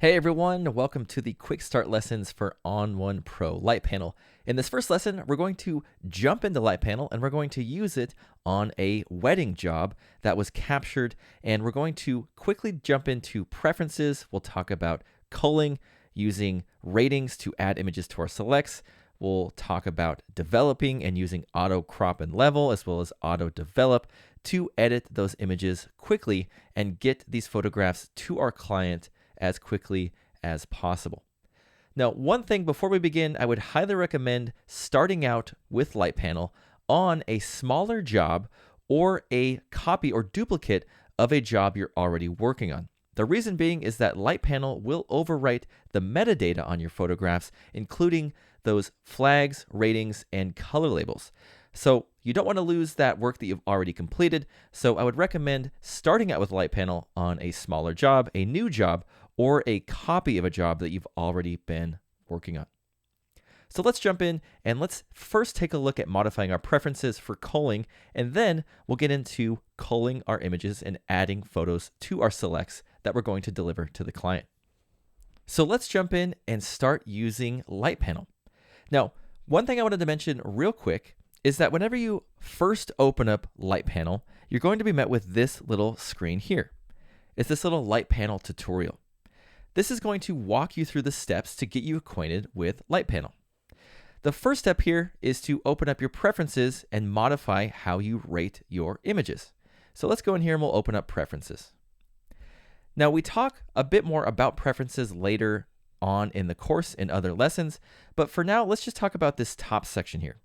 Hey everyone, welcome to the quick start lessons for ON1 Pro Lightpanel. In this first lesson, we're going to jump into Lightpanel and we're going to use it on a wedding job that was captured, and we're going to quickly jump into preferences. We'll talk about culling, using ratings to add images to our selects. We'll talk about developing and using auto crop and level as well as auto develop to edit those images quickly and get these photographs to our client as quickly as possible. Now, one thing before we begin, I would highly recommend starting out with Lightpanel on a smaller job or a copy or duplicate of a job you're already working on. The reason being is that Lightpanel will overwrite the metadata on your photographs, including those flags, ratings, and color labels. So you don't want to lose that work that you've already completed. So I would recommend starting out with Lightpanel on a smaller job, a new job, or a copy of a job that you've already been working on. So let's jump in and let's first take a look at modifying our preferences for culling, and then we'll get into culling our images and adding photos to our selects that we're going to deliver to the client. So let's jump in and start using Lightpanel. Now, one thing I wanted to mention real quick is that whenever you first open up Lightpanel, you're going to be met with this little screen here. It's this little Lightpanel tutorial. This is going to walk you through the steps to get you acquainted with Lightpanel. The first step here is to open up your preferences and modify how you rate your images. So let's go in here and we'll open up preferences. Now, we talk a bit more about preferences later on in the course in other lessons, but for now, let's just talk about this top section here.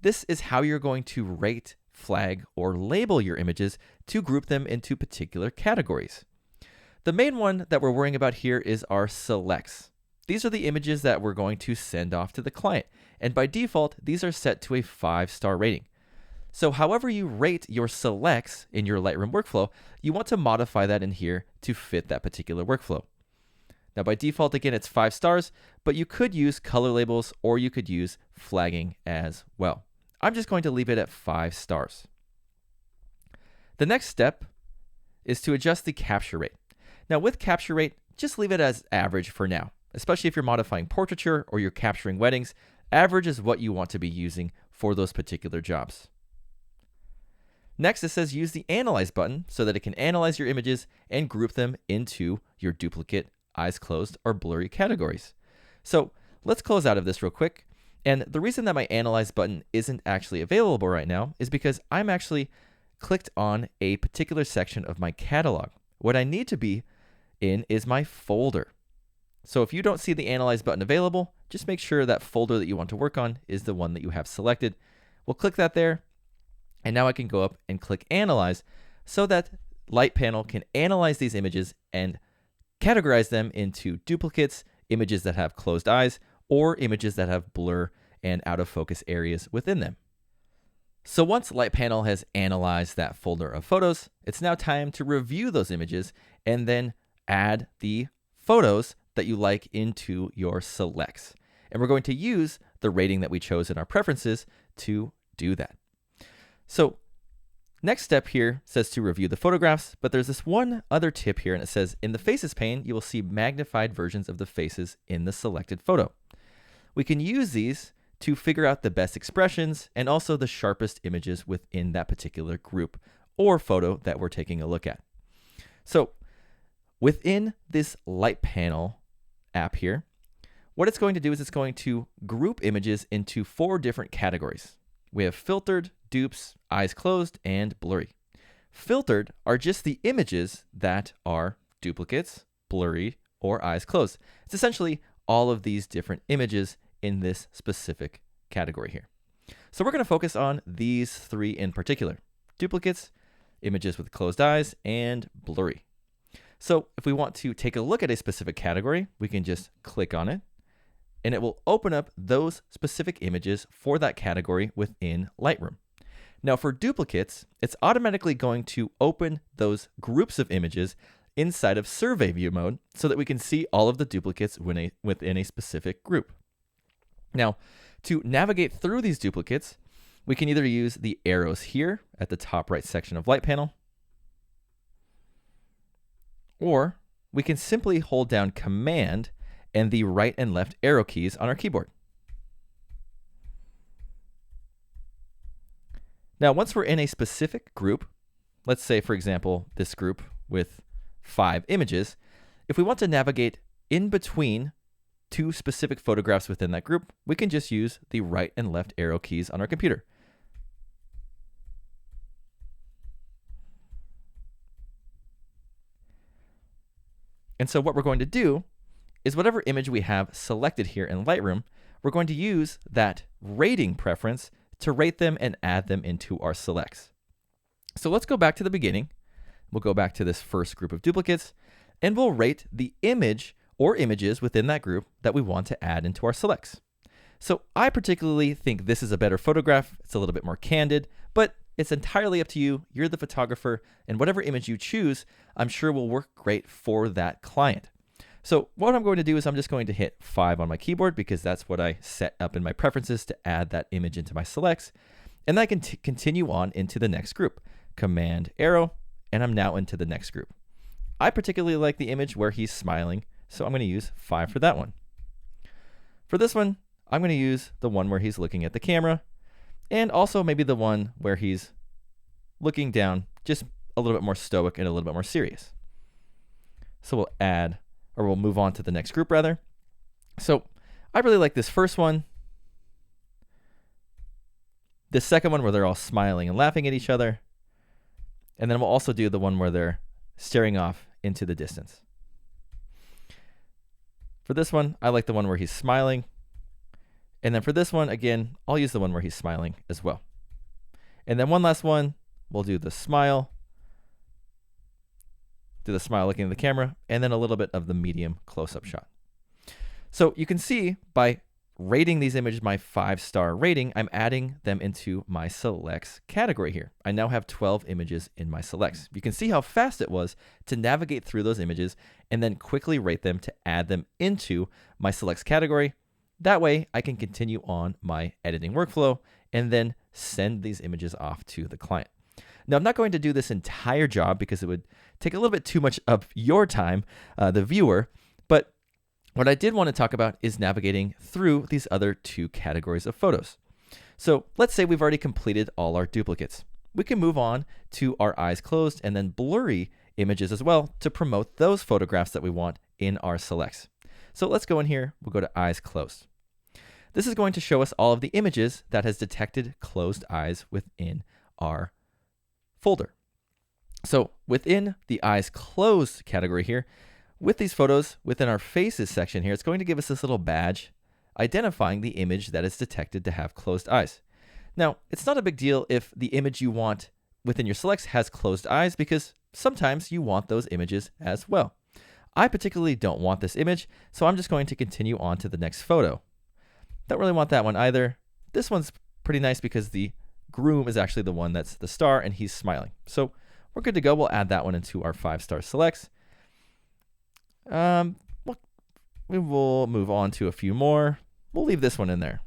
This is how you're going to rate, flag, or label your images to group them into particular categories. The main one that we're worrying about here is our selects. These are the images that we're going to send off to the client, and by default, these are set to a 5-star rating. So however you rate your selects in your Lightroom workflow, you want to modify that in here to fit that particular workflow. Now by default, again, it's 5 stars, but you could use color labels or you could use flagging as well. I'm just going to leave it at 5 stars. The next step is to adjust the capture rate. Now with capture rate, just leave it as average for now, especially if you're modifying portraiture or you're capturing weddings. Average is what you want to be using for those particular jobs. Next, it says use the Analyze button so that it can analyze your images and group them into your duplicate, eyes closed, or blurry categories. So let's close out of this real quick. And the reason that my Analyze button isn't actually available right now is because I'm actually clicked on a particular section of my catalog. What I need to be in is my folder. So if you don't see the Analyze button available, just make sure that folder that you want to work on is the one that you have selected. We'll click that there, and now I can go up and click Analyze so that Lightpanel can analyze these images and categorize them into duplicates, images that have closed eyes, or images that have blur and out of focus areas within them. So once Lightpanel has analyzed that folder of photos, it's now time to review those images and then add the photos that you like into your selects. And we're going to use the rating that we chose in our preferences to do that. So next step here says to review the photographs, but there's this one other tip here, and it says in the faces pane, you will see magnified versions of the faces in the selected photo. We can use these to figure out the best expressions and also the sharpest images within that particular group or photo that we're taking a look at. So within this Lightpanel app here, what it's going to do is it's going to group images into 4 different categories. We have filtered, dupes, eyes closed, and blurry. Filtered are just the images that are duplicates, blurry, or eyes closed. It's essentially all of these different images in this specific category here. So we're going to focus on these 3 in particular: duplicates, images with closed eyes, and blurry. So if we want to take a look at a specific category, we can just click on it, and it will open up those specific images for that category within Lightroom. Now for duplicates, it's automatically going to open those groups of images inside of survey view mode so that we can see all of the duplicates within a specific group. Now, to navigate through these duplicates, we can either use the arrows here at the top right section of Lightpanel, or we can simply hold down Command and the right and left arrow keys on our keyboard. Now, once we're in a specific group, let's say, for example, this group with 5 images, if we want to navigate in between 2 specific photographs within that group, we can just use the right and left arrow keys on our computer. And so what we're going to do is whatever image we have selected here in Lightroom, we're going to use that rating preference to rate them and add them into our selects. So let's go back to the beginning. We'll go back to this first group of duplicates, and we'll rate the image or images within that group that we want to add into our selects. So I particularly think this is a better photograph. It's a little bit more candid, but it's entirely up to you. You're the photographer, and whatever image you choose, I'm sure will work great for that client. So what I'm going to do is I'm just going to hit 5 on my keyboard because that's what I set up in my preferences to add that image into my selects. And I can continue on into the next group. Command arrow, and I'm now into the next group. I particularly like the image where he's smiling, so I'm going to use 5 for that one. For this one, I'm going to use the one where he's looking at the camera, and also maybe the one where he's looking down, just a little bit more stoic and a little bit more serious. So we'll move on to the next group rather. So I really like this first one. The second one where they're all smiling and laughing at each other. And then we'll also do the one where they're staring off into the distance. For this one, I like the one where he's smiling. And then for this one, again, I'll use the one where he's smiling as well. And then one last one, we'll do the smile. Do the smile looking at the camera, and then a little bit of the medium close-up shot. So you can see by rating these images my 5-star rating, I'm adding them into my selects category here. I now have 12 images in my selects. You can see how fast it was to navigate through those images and then quickly rate them to add them into my selects category. That way I can continue on my editing workflow and then send these images off to the client. Now, I'm not going to do this entire job because it would take a little bit too much of your time, the viewer, but what I did want to talk about is navigating through these other 2 categories of photos. So let's say we've already completed all our duplicates. We can move on to our eyes closed and then blurry images as well to promote those photographs that we want in our selects. So let's go in here, we'll go to eyes closed. This is going to show us all of the images that has detected closed eyes within our folder. So within the eyes closed category here, with these photos within our faces section here, it's going to give us this little badge identifying the image that is detected to have closed eyes. Now, it's not a big deal if the image you want within your selects has closed eyes because sometimes you want those images as well. I particularly don't want this image, so I'm just going to continue on to the next photo. Don't really want that one either. This one's pretty nice because the groom is actually the one that's the star and he's smiling. So we're good to go. We'll add that one into our 5-star selects. We will move on to a few more. We'll leave this one in there.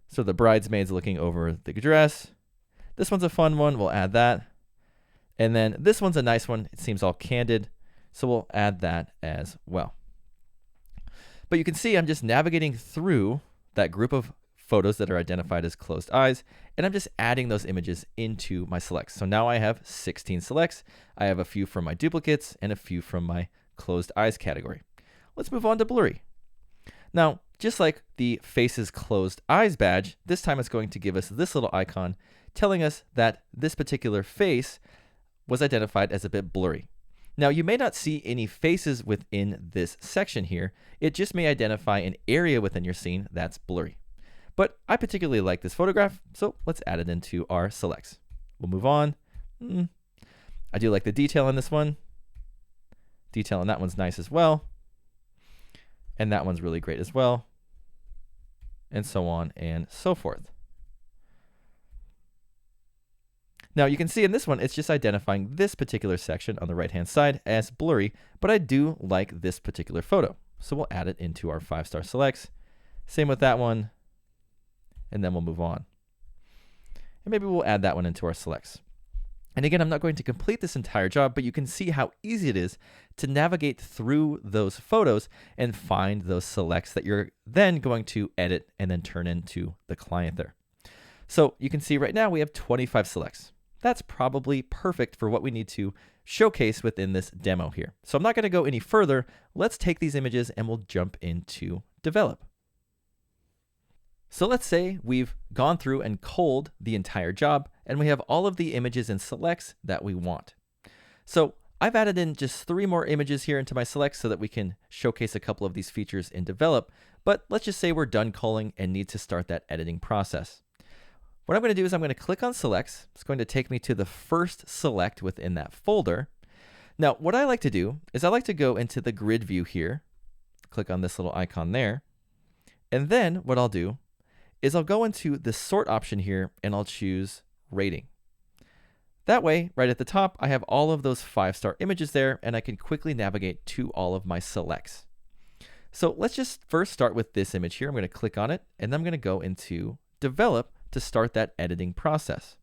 So the bridesmaid's looking over the dress. This one's a fun one. We'll add that. And then this one's a nice one. It seems all candid. So we'll add that as well. But you can see I'm just navigating through that group of photos that are identified as closed eyes, and I'm just adding those images into my selects. So now I have 16 selects. I have a few from my duplicates and a few from my closed eyes category. Let's move on to blurry. Now, just like the faces closed eyes badge, this time it's going to give us this little icon telling us that this particular face was identified as a bit blurry. Now, you may not see any faces within this section here. It just may identify an area within your scene that's blurry. But I particularly like this photograph, so let's add it into our selects. We'll move on. I do like the detail on this one. Detail on that one's nice as well. And that one's really great as well. And so on and so forth. Now you can see in this one, it's just identifying this particular section on the right-hand side as blurry, but I do like this particular photo. So we'll add it into our 5-star selects. Same with that one. And then we'll move on. And maybe we'll add that one into our selects. And again, I'm not going to complete this entire job, but you can see how easy it is to navigate through those photos and find those selects that you're then going to edit and then turn into the client there. So you can see right now we have 25 selects. That's probably perfect for what we need to showcase within this demo here. So I'm not going to go any further. Let's take these images and we'll jump into develop. So let's say we've gone through and culled the entire job and we have all of the images and selects that we want. So I've added in just 3 more images here into my selects so that we can showcase a couple of these features in develop. But let's just say we're done culling and need to start that editing process. What I'm going to do is I'm going to click on selects. It's going to take me to the first select within that folder. Now, what I like to do is I like to go into the grid view here, click on this little icon there. And then what I'll do is I'll go into the sort option here and I'll choose rating. That way, right at the top, I have all of those 5-star images there and I can quickly navigate to all of my selects. So let's just first start with this image here. I'm going to click on it and then I'm going to go into develop to start that editing process.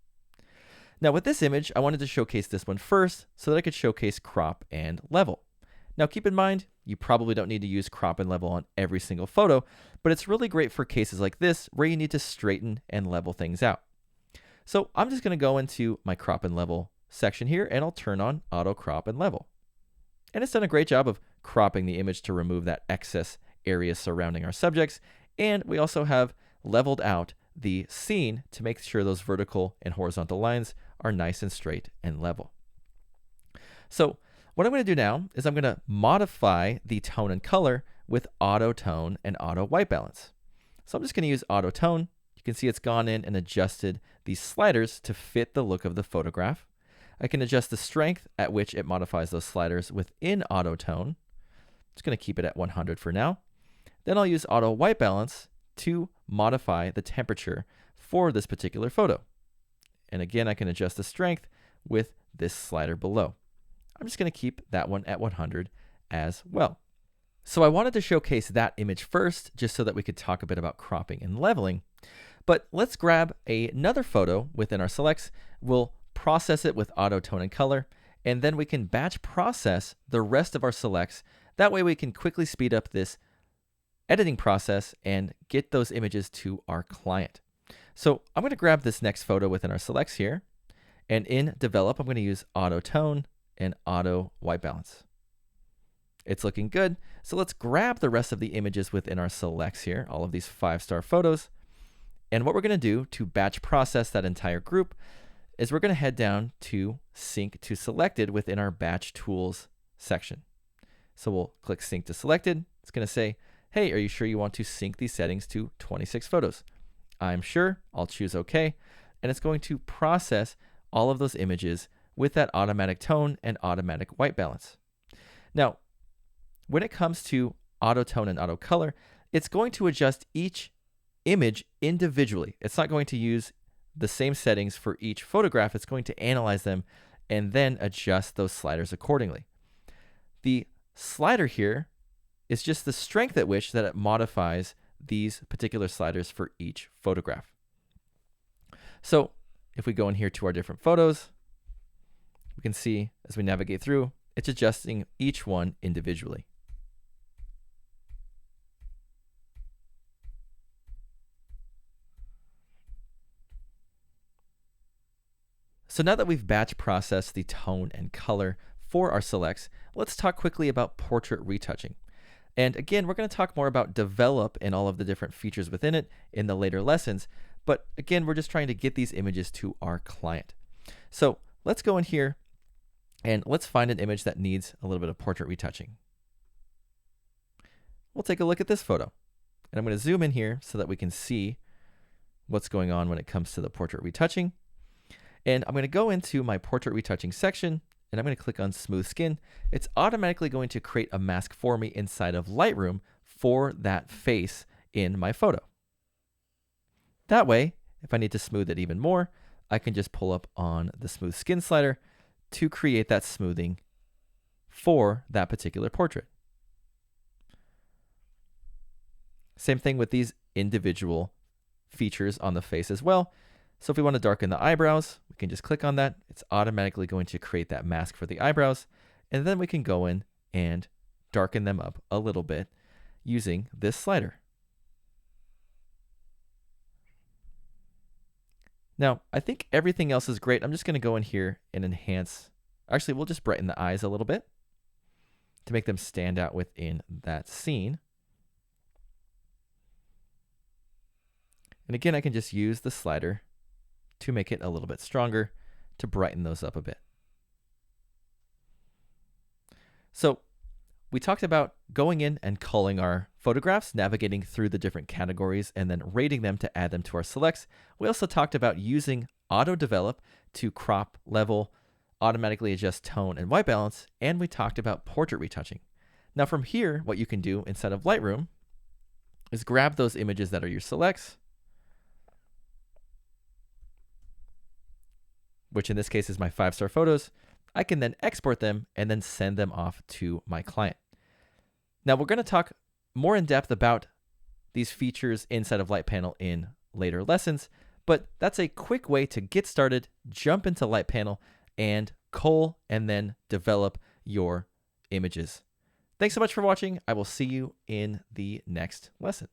Now with this image, I wanted to showcase this one first so that I could showcase crop and level. Now keep in mind, you probably don't need to use crop and level on every single photo, but it's really great for cases like this where you need to straighten and level things out. So I'm just going to go into my crop and level section here and I'll turn on auto crop and level. And it's done a great job of cropping the image to remove that excess area surrounding our subjects. And we also have leveled out the scene to make sure those vertical and horizontal lines are nice and straight and level. So what I'm going to do now is I'm going to modify the tone and color with auto tone and auto white balance. So I'm just going to use auto tone. You can see it's gone in and adjusted these sliders to fit the look of the photograph. I can adjust the strength at which it modifies those sliders within auto tone. Just going to keep it at 100 for now. Then I'll use auto white balance to modify the temperature for this particular photo. And again, I can adjust the strength with this slider below. I'm just going to keep that one at 100 as well. So I wanted to showcase that image first, just so that we could talk a bit about cropping and leveling. But let's grab another photo within our selects. We'll process it with auto tone and color, and then we can batch process the rest of our selects. That way we can quickly speed up this editing process and get those images to our client. So I'm going to grab this next photo within our selects here, and in develop, I'm going to use auto tone and auto white balance. It's looking good. So let's grab the rest of the images within our selects here, all of these 5-star photos. And what we're going to do to batch process that entire group is we're going to head down to sync to selected within our batch tools section. So we'll click sync to selected. It's going to say, hey, are you sure you want to sync these settings to 26 photos? I'm sure. I'll choose OK. And it's going to process all of those images with that automatic tone and automatic white balance. Now, when it comes to auto tone and auto color, it's going to adjust each image individually. It's not going to use the same settings for each photograph. It's going to analyze them and then adjust those sliders accordingly. The slider here is just the strength at which that it modifies these particular sliders for each photograph. So if we go in here to our different photos, we can see as we navigate through, it's adjusting each one individually. So now that we've batch processed the tone and color for our selects, let's talk quickly about portrait retouching. And again, we're going to talk more about develop and all of the different features within it in the later lessons. But again, we're just trying to get these images to our client. So let's go in here and let's find an image that needs a little bit of portrait retouching. We'll take a look at this photo. And I'm going to zoom in here so that we can see what's going on when it comes to the portrait retouching. And I'm going to go into my portrait retouching section and I'm going to click on smooth skin. It's automatically going to create a mask for me inside of Lightroom for that face in my photo. That way, if I need to smooth it even more, I can just pull up on the smooth skin slider to create that smoothing for that particular portrait. Same thing with these individual features on the face as well. So if we want to darken the eyebrows, we can just click on that. It's automatically going to create that mask for the eyebrows. And then we can go in and darken them up a little bit using this slider. Now, I think everything else is great. I'm just going to go in here and enhance. Actually, we'll just brighten the eyes a little bit to make them stand out within that scene. And again, I can just use the slider to make it a little bit stronger to brighten those up a bit. So we talked about going in and culling our photographs, navigating through the different categories, and then rating them to add them to our selects. We also talked about using auto develop to crop, level, automatically adjust tone and white balance, and we talked about portrait retouching. Now from here, what you can do inside of Lightroom is grab those images that are your selects, which in this case is my 5-star photos. I can then export them and then send them off to my client. Now we're going to talk more in depth about these features inside of Lightpanel in later lessons, but that's a quick way to get started, jump into Lightpanel, and cull and then develop your images. Thanks so much for watching. I will see you in the next lesson.